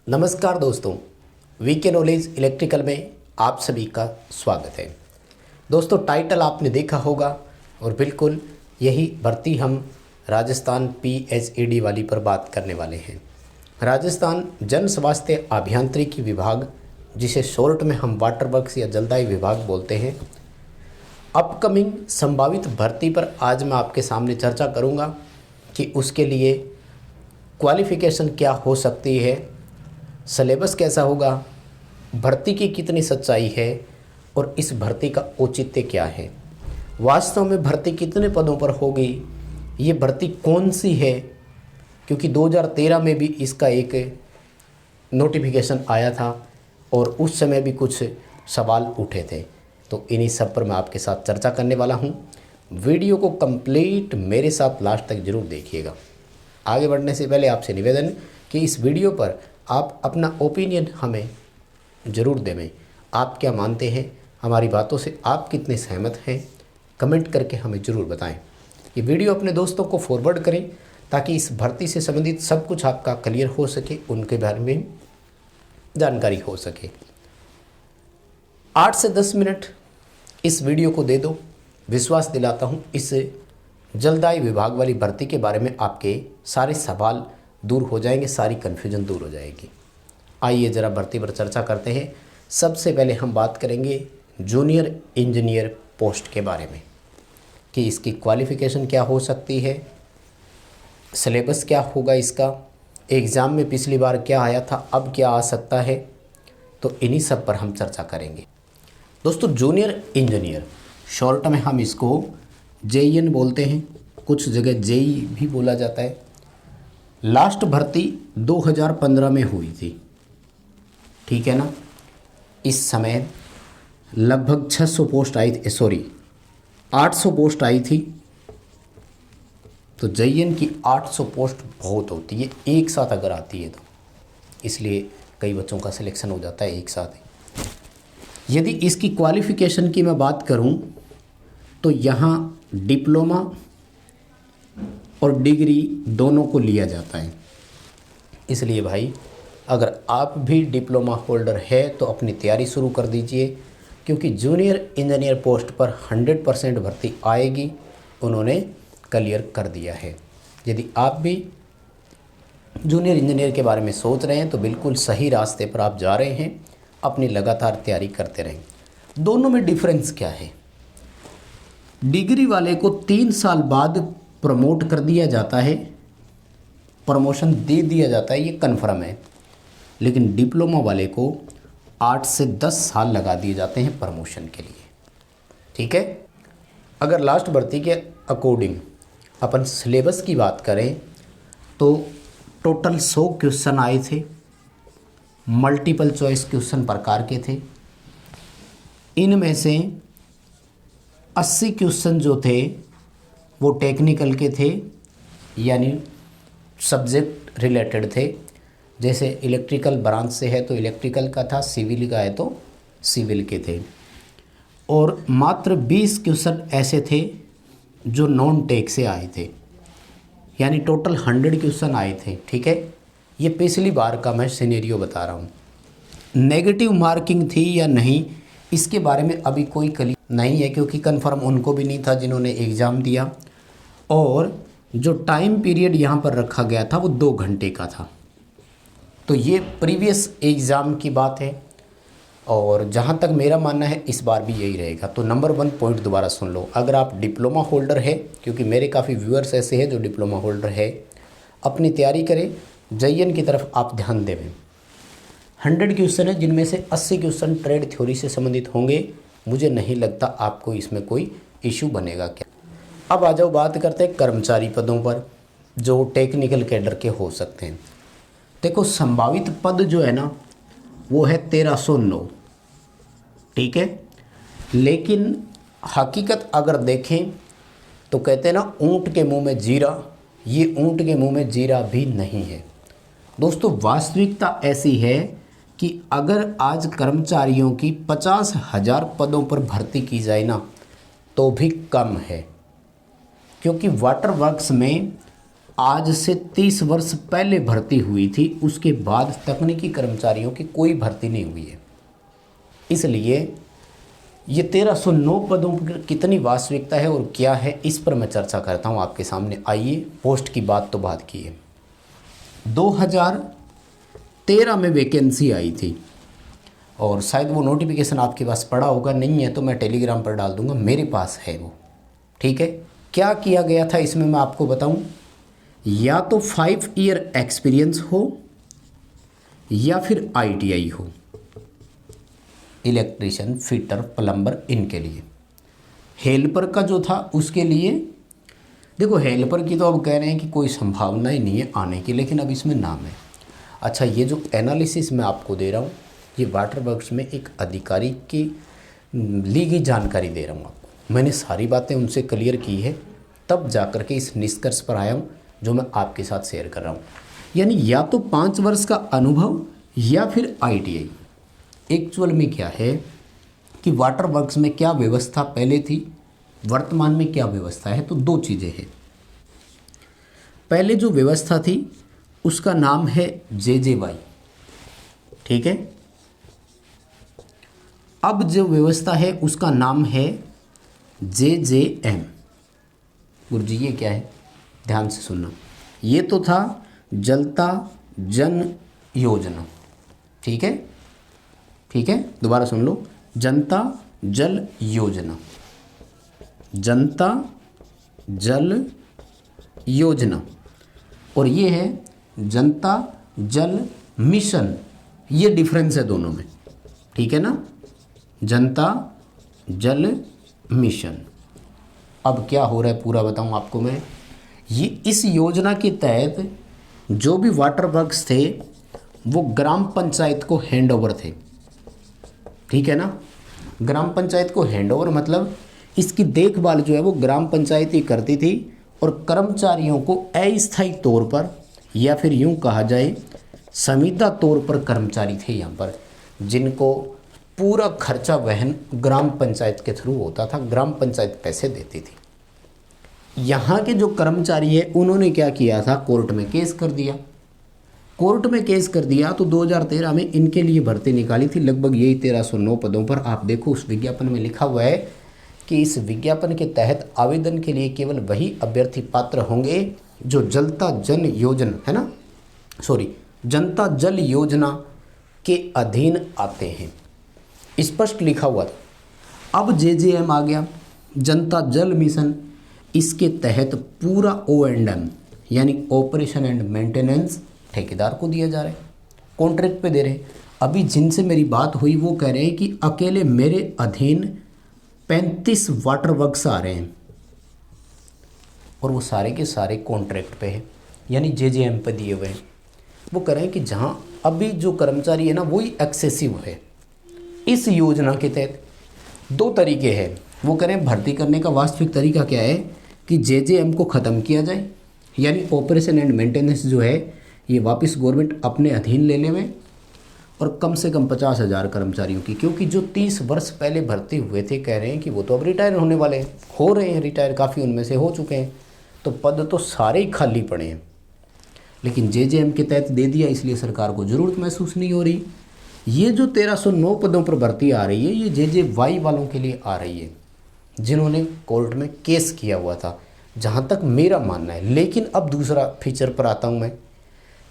नमस्कार दोस्तों, VK knowledge electrical में आप सभी का स्वागत है। दोस्तों, टाइटल आपने देखा होगा और बिल्कुल यही भर्ती हम राजस्थान PHED वाली पर बात करने वाले हैं। राजस्थान जन स्वास्थ्य अभियांत्रिकी विभाग, जिसे शॉर्ट में हम वाटर वर्क्स या जलदायी विभाग बोलते हैं, अपकमिंग संभावित भर्ती पर आज मैं आपके सामने चर्चा करूंगा कि उसके लिए क्वालिफ़िकेशन क्या हो सकती है, सिलेबस कैसा होगा, भर्ती की कितनी सच्चाई है और इस भर्ती का औचित्य क्या है। वास्तव में भर्ती कितने पदों पर होगी, ये भर्ती कौन सी है, क्योंकि 2013 में भी इसका एक नोटिफिकेशन आया था और उस समय भी कुछ सवाल उठे थे। तो इन्हीं सब पर मैं आपके साथ चर्चा करने वाला हूँ। वीडियो को कंप्लीट मेरे साथ लास्ट तक ज़रूर देखिएगा। आगे बढ़ने से पहले आपसे निवेदन कि इस वीडियो पर आप अपना ओपिनियन हमें ज़रूर दें। आप क्या मानते हैं, हमारी बातों से आप कितने सहमत हैं, कमेंट करके हमें ज़रूर बताएं। ये वीडियो अपने दोस्तों को फॉरवर्ड करें ताकि इस भर्ती से संबंधित सब कुछ आपका क्लियर हो सके, उनके बारे में जानकारी हो सके। 8 से 10 मिनट इस वीडियो को दे दो। विश्वास दिलाता हूँ इस जलदायी विभाग वाली भर्ती के बारे में आपके सारे सवाल दूर हो जाएंगे, सारी कन्फ्यूजन दूर हो जाएगी। आइए ज़रा भर्ती पर चर्चा करते हैं। सबसे पहले हम बात करेंगे जूनियर इंजीनियर पोस्ट के बारे में कि इसकी क्वालिफ़िकेशन क्या हो सकती है, सिलेबस क्या होगा इसका, एग्ज़ाम में पिछली बार क्या आया था, अब क्या आ सकता है। तो इन्हीं सब पर हम चर्चा करेंगे। दोस्तों, जूनियर इंजीनियर शॉर्ट में हम इसको JEN बोलते हैं, कुछ जगह JEE भी बोला जाता है। लास्ट भर्ती 2015 में हुई थी, ठीक है ना। इस समय लगभग 600 पोस्ट आई थी, 800 पोस्ट आई थी। तो JEN की 800 पोस्ट बहुत होती है एक साथ अगर आती है तो, इसलिए कई बच्चों का सिलेक्शन हो जाता है एक साथ ही। यदि इसकी क्वालिफ़िकेशन की मैं बात करूं तो यहाँ डिप्लोमा और डिग्री दोनों को लिया जाता है। इसलिए भाई, अगर आप भी डिप्लोमा होल्डर है तो अपनी तैयारी शुरू कर दीजिए, क्योंकि जूनियर इंजीनियर पोस्ट पर 100% भर्ती आएगी, उन्होंने क्लियर कर दिया है। यदि आप भी जूनियर इंजीनियर के बारे में सोच रहे हैं तो बिल्कुल सही रास्ते पर आप जा रहे हैं। अपनी लगातार तैयारी करते रहें। दोनों में डिफरेंस क्या है? डिग्री वाले को 3 साल बाद प्रमोट कर दिया जाता है, प्रमोशन दे दिया जाता है, ये कन्फर्म है। लेकिन डिप्लोमा वाले को 8 से 10 साल लगा दिए जाते हैं प्रमोशन के लिए, ठीक है। अगर लास्ट भर्ती के अकॉर्डिंग अपन सिलेबस की बात करें तो टोटल 100 क्वेश्चन आए थे, मल्टीपल चॉइस क्वेश्चन प्रकार के थे। इनमें से 80 क्वेश्चन जो थे वो टेक्निकल के थे, यानी सब्जेक्ट रिलेटेड थे। जैसे इलेक्ट्रिकल ब्रांच से है तो इलेक्ट्रिकल का था, सिविल का है तो सिविल के थे। और मात्र 20 क्वेश्चन ऐसे थे जो नॉन टेक से आए थे, यानी टोटल 100 क्वेश्चन आए थे, ठीक है। ये पिछली बार का मैं सिनेरियो बता रहा हूँ। नेगेटिव मार्किंग थी या नहीं, इसके बारे में अभी कोई क्लियर नहीं है, क्योंकि कंफर्म उनको भी नहीं था जिन्होंने एग्ज़ाम दिया। और जो टाइम पीरियड यहाँ पर रखा गया था वो 2 घंटे का था। तो ये प्रीवियस एग्ज़ाम की बात है और जहाँ तक मेरा मानना है इस बार भी यही रहेगा। तो नंबर 1 पॉइंट दोबारा सुन लो। अगर आप डिप्लोमा होल्डर है, क्योंकि मेरे काफ़ी व्यूअर्स ऐसे हैं जो डिप्लोमा होल्डर है, अपनी तैयारी करें, JEN की तरफ आप ध्यान दें। 100 क्वेश्चन है, जिनमें से 80 क्वेश्चन ट्रेड थ्योरी से संबंधित होंगे। मुझे नहीं लगता आपको इसमें कोई इशू बनेगा। क्या अब आ जाओ, बात करते हैं कर्मचारी पदों पर जो टेक्निकल कैडर के हो सकते हैं। देखो, संभावित पद जो है ना वो है 1309, ठीक है। लेकिन हकीकत अगर देखें तो कहते हैं ना, ऊँट के मुंह में जीरा, ये ऊँट के मुंह में जीरा भी नहीं है। दोस्तों, वास्तविकता ऐसी है कि अगर आज कर्मचारियों की 50,000 पदों पर भर्ती की जाए ना तो भी कम है, क्योंकि वाटर वर्क्स में आज से 30 वर्ष पहले भर्ती हुई थी, उसके बाद तकनीकी कर्मचारियों की कोई भर्ती नहीं हुई है। इसलिए ये 1309 पदों पर कितनी वास्तविकता है और क्या है, इस पर मैं चर्चा करता हूँ आपके सामने। आइए, पोस्ट की बात तो बात की है। 2013 में वैकेंसी आई थी और शायद वो नोटिफिकेशन आपके पास पड़ा होगा, नहीं है तो मैं टेलीग्राम पर डाल दूंगा, मेरे पास है वो। ठीक है, क्या किया गया था इसमें मैं आपको बताऊं। या तो 5 ईयर एक्सपीरियंस हो या फिर ITI हो, इलेक्ट्रीशियन, फिटर, प्लम्बर, इनके लिए। हेल्पर का जो था उसके लिए, देखो हेल्पर की तो अब कह रहे हैं कि कोई संभावना ही नहीं है आने की, लेकिन अब इसमें नाम है। अच्छा, ये जो एनालिसिस मैं आपको दे रहा हूँ, ये वाटर वर्क्स में एक अधिकारी की ली गई जानकारी दे रहा हूँ आपको। मैंने सारी बातें उनसे क्लियर की है, तब जा कर के इस निष्कर्ष पर आया हूँ जो मैं आपके साथ शेयर कर रहा हूँ। यानी या तो 5 वर्ष का अनुभव या फिर ITI। एक्चुअल में क्या है कि वाटर वर्क्स में क्या व्यवस्था पहले थी, वर्तमान में क्या व्यवस्था है, तो 2 चीज़ें हैं। पहले जो व्यवस्था थी उसका नाम है JJY, ठीक है। अब जो व्यवस्था है उसका नाम है JJM। गुरुजी ये क्या है, ध्यान से सुनना। ये तो था जलता जन योजना, ठीक है, ठीक है, दोबारा सुन लो, जनता जल योजना, जनता जल योजना। और ये है जनता जल मिशन, ये डिफरेंस है दोनों में, ठीक है ना, जनता जल मिशन। अब क्या हो रहा है पूरा बताऊं आपको मैं। ये इस योजना के तहत जो भी वाटर वर्क्स थे वो ग्राम पंचायत को हैंड ओवर थे, ठीक है ना। ग्राम पंचायत को हैंड ओवर मतलब इसकी देखभाल जो है वो ग्राम पंचायत ही करती थी, और कर्मचारियों को अस्थायी तौर पर या फिर यूं कहा जाए संविदा तौर पर कर्मचारी थे यहाँ पर, जिनको पूरा खर्चा वहन ग्राम पंचायत के थ्रू होता था, ग्राम पंचायत पैसे देती थी। यहाँ के जो कर्मचारी है उन्होंने क्या किया था, कोर्ट में केस कर दिया। कोर्ट में केस कर दिया तो 2013 में इनके लिए भर्ती निकाली थी, लगभग यही 1309 पदों पर। आप देखो उस विज्ञापन में लिखा हुआ है कि इस विज्ञापन के तहत आवेदन के लिए केवल वही अभ्यर्थी पात्र होंगे जो जलता जन योजना, है ना, सॉरी, जनता जल योजना के अधीन आते हैं, स्पष्ट लिखा हुआ था। अब JJM आ गया, जनता जल मिशन। इसके तहत पूरा O&M यानी ऑपरेशन एंड मेंटेनेंस ठेकेदार को दिया जा रहा है, कॉन्ट्रैक्ट पे दे रहे हैं। अभी जिनसे मेरी बात हुई वो कह रहे हैं कि अकेले मेरे अधीन 35 वाटर वर्क्स आ रहे हैं और वो सारे के सारे कॉन्ट्रैक्ट पे हैं, यानी JJM पे दिए हुए हैं। वो कह रहे हैं कि जहाँ अभी जो कर्मचारी है ना वही एक्सेसिव है। इस योजना के तहत 2 तरीके हैं। वो कह रहे हैं भर्ती करने का वास्तविक तरीका क्या है कि JJM को ख़त्म किया जाए, यानी ऑपरेशन एंड मेंटेनेंस जो है ये वापस गवर्नमेंट अपने अधीन ले लेवे, और कम से कम 50,000 कर्मचारियों की, क्योंकि जो 30 वर्ष पहले भर्ती हुए थे कह रहे हैं कि वो तो अब रिटायर होने वाले हैं, हो रहे हैं रिटायर, काफ़ी उनमें से हो चुके हैं, तो पद तो सारे ही खाली पड़े हैं। लेकिन JJM के तहत दे दिया, इसलिए सरकार को ज़रूरत महसूस नहीं हो रही। ये जो 1309 पदों पर भर्ती आ रही है ये JJY वालों के लिए आ रही है, जिन्होंने कोर्ट में केस किया हुआ था, जहाँ तक मेरा मानना है। लेकिन अब दूसरा फीचर पर आता हूँ मैं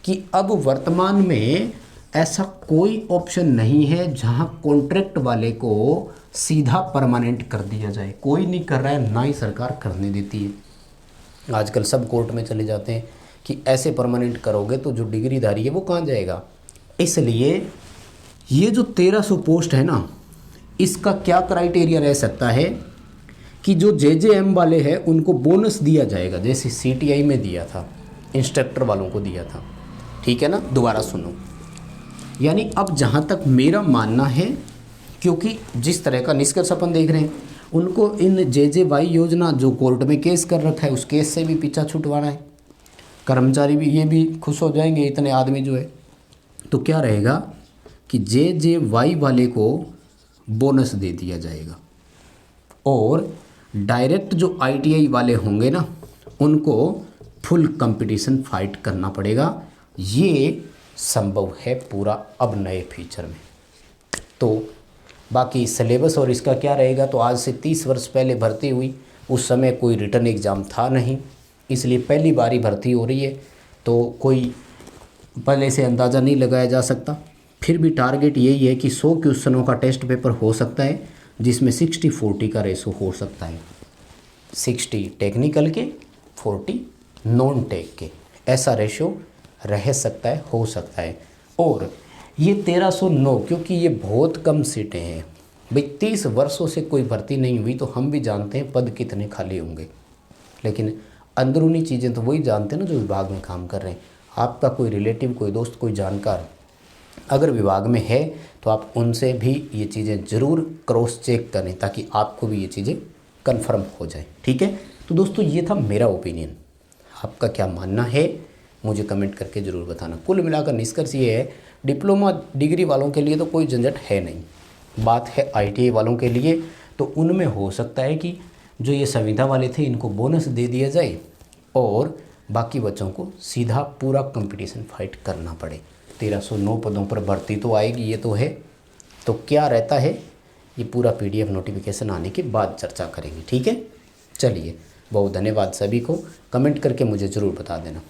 कि अब वर्तमान में ऐसा कोई ऑप्शन नहीं है जहाँ कॉन्ट्रैक्ट वाले को सीधा परमानेंट कर दिया जाए। कोई नहीं कर रहा है, ना ही सरकार करने देती है। आजकल सब कोर्ट में चले जाते हैं कि ऐसे परमानेंट करोगे तो जो डिग्रीधारी है वो कहाँ जाएगा। इसलिए ये जो 1300 पोस्ट है ना, इसका क्या क्राइटेरिया रह सकता है कि जो JJM वाले हैं उनको बोनस दिया जाएगा, जैसे CTI में दिया था, इंस्ट्रक्टर वालों को दिया था, ठीक है ना। दोबारा सुनो, यानी अब जहाँ तक मेरा मानना है, क्योंकि जिस तरह का निष्कर्ष अपन देख रहे हैं, उनको इन JJY योजना जो कोर्ट में केस कर रखा है उस केस से भी पीछा छुटवाना है। कर्मचारी भी ये भी खुश हो जाएंगे, इतने आदमी जो है। तो क्या रहेगा कि JJY वाले को बोनस दे दिया जाएगा, और डायरेक्ट जो ITI वाले होंगे ना उनको फुल कंपटीशन फाइट करना पड़ेगा। ये संभव है पूरा अब नए फ्यूचर में। तो बाकी सिलेबस और इसका क्या रहेगा, तो आज से 30 वर्ष पहले भर्ती हुई, उस समय कोई रिटन एग्ज़ाम था नहीं, इसलिए पहली बारी भर्ती हो रही है, तो कोई पहले से अंदाज़ा नहीं लगाया जा सकता। फिर भी टारगेट यही है कि 100 क्वेश्चनों का टेस्ट पेपर हो सकता है, जिसमें 60-40 का रेशो हो सकता है, 60 टेक्निकल के 40 नॉन टेक के, ऐसा रेशो रह सकता है, हो सकता है। और ये 1309, क्योंकि ये बहुत कम सीटें हैं भाई, 30 वर्षों से कोई भर्ती नहीं हुई, तो हम भी जानते हैं पद कितने खाली होंगे, लेकिन अंदरूनी चीज़ें तो वही जानते हैं ना जो विभाग में काम कर रहे हैं। आपका कोई रिलेटिव, कोई दोस्त, कोई जानकार अगर विभाग में है तो आप उनसे भी ये चीज़ें ज़रूर क्रॉस चेक करें, ताकि आपको भी ये चीज़ें कन्फर्म हो जाए। ठीक है, तो दोस्तों ये था मेरा ओपिनियन, आपका क्या मानना है मुझे कमेंट करके ज़रूर बताना। कुल मिलाकर निष्कर्ष ये है, डिप्लोमा डिग्री वालों के लिए तो कोई झंझट है नहीं, बात है ITI वालों के लिए। तो उनमें हो सकता है कि जो ये संविदा वाले थे इनको बोनस दे दिया जाए और बाकी बच्चों को सीधा पूरा कंपटीशन फाइट करना पड़े। 1309 पदों पर भर्ती तो आएगी, ये तो है, तो क्या रहता है ये पूरा PDF नोटिफिकेशन आने के बाद चर्चा करेंगे। ठीक है, चलिए बहुत धन्यवाद सभी को, कमेंट करके मुझे ज़रूर बता देना।